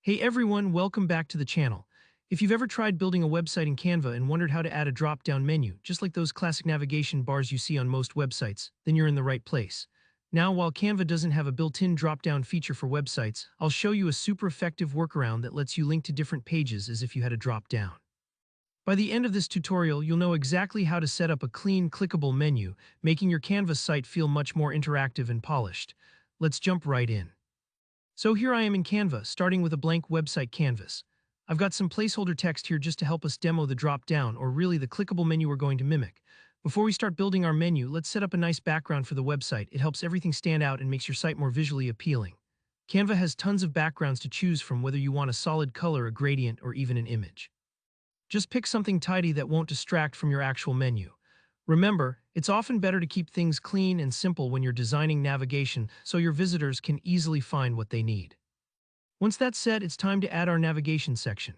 Hey everyone, welcome back to the channel. If you've ever tried building a website in Canva and wondered how to add a drop-down menu, just like those classic navigation bars you see on most websites, then you're in the right place. Now, while Canva doesn't have a built-in drop-down feature for websites, I'll show you a super effective workaround that lets you link to different pages as if you had a drop-down. By the end of this tutorial, you'll know exactly how to set up a clean, clickable menu, making your Canva site feel much more interactive and polished. Let's jump right in. So here I am in Canva, starting with a blank website canvas. I've got some placeholder text here just to help us demo the drop-down, or really the clickable menu we're going to mimic. Before we start building our menu, let's set up a nice background for the website. It helps everything stand out and makes your site more visually appealing. Canva has tons of backgrounds to choose from, whether you want a solid color, a gradient, or even an image. Just pick something tidy that won't distract from your actual menu. Remember, it's often better to keep things clean and simple when you're designing navigation so your visitors can easily find what they need. Once that's said, it's time to add our navigation section.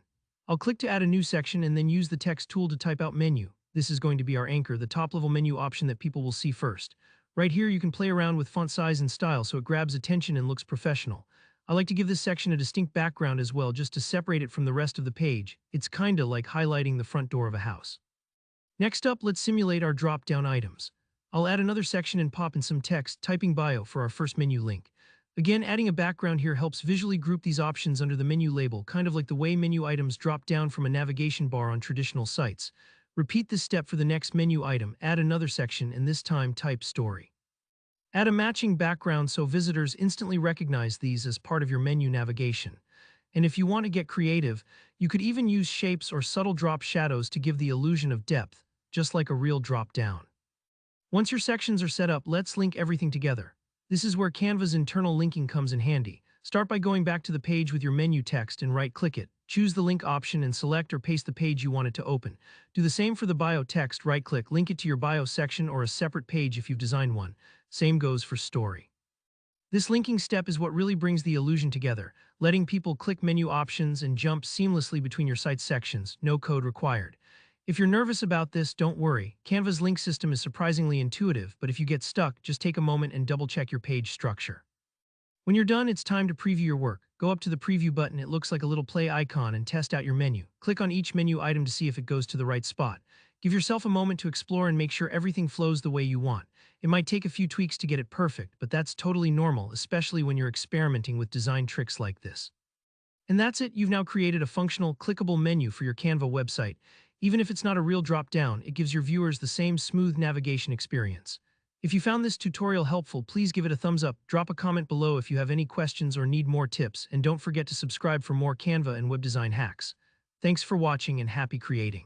I'll click to add a new section and then use the text tool to type out menu. This is going to be our anchor, the top-level menu option that people will see first. Right here, you can play around with font size and style so it grabs attention and looks professional. I like to give this section a distinct background as well, just to separate it from the rest of the page. It's kinda like highlighting the front door of a house. Next up, let's simulate our drop-down items. I'll add another section and pop in some text, typing bio for our first menu link. Again, adding a background here helps visually group these options under the menu label, kind of like the way menu items drop down from a navigation bar on traditional sites. Repeat this step for the next menu item, add another section, and this time type story. Add a matching background so visitors instantly recognize these as part of your menu navigation. And if you want to get creative, you could even use shapes or subtle drop shadows to give the illusion of depth, just like a real drop-down. Once your sections are set up, let's link everything together. This is where Canva's internal linking comes in handy. Start by going back to the page with your menu text and right-click it. Choose the link option and select or paste the page you want it to open. Do the same for the bio text, right-click, link it to your bio section or a separate page if you've designed one. Same goes for story. This linking step is what really brings the illusion together, letting people click menu options and jump seamlessly between your site's sections, no code required. If you're nervous about this, don't worry. Canva's link system is surprisingly intuitive, but if you get stuck, just take a moment and double-check your page structure. When you're done, it's time to preview your work. Go up to the preview button, it looks like a little play icon, and test out your menu. Click on each menu item to see if it goes to the right spot. Give yourself a moment to explore and make sure everything flows the way you want. It might take a few tweaks to get it perfect, but that's totally normal, especially when you're experimenting with design tricks like this. And that's it, you've now created a functional, clickable menu for your Canva website. Even if it's not a real drop-down, it gives your viewers the same smooth navigation experience. If you found this tutorial helpful, please give it a thumbs up, drop a comment below if you have any questions or need more tips, and don't forget to subscribe for more Canva and web design hacks. Thanks for watching and happy creating.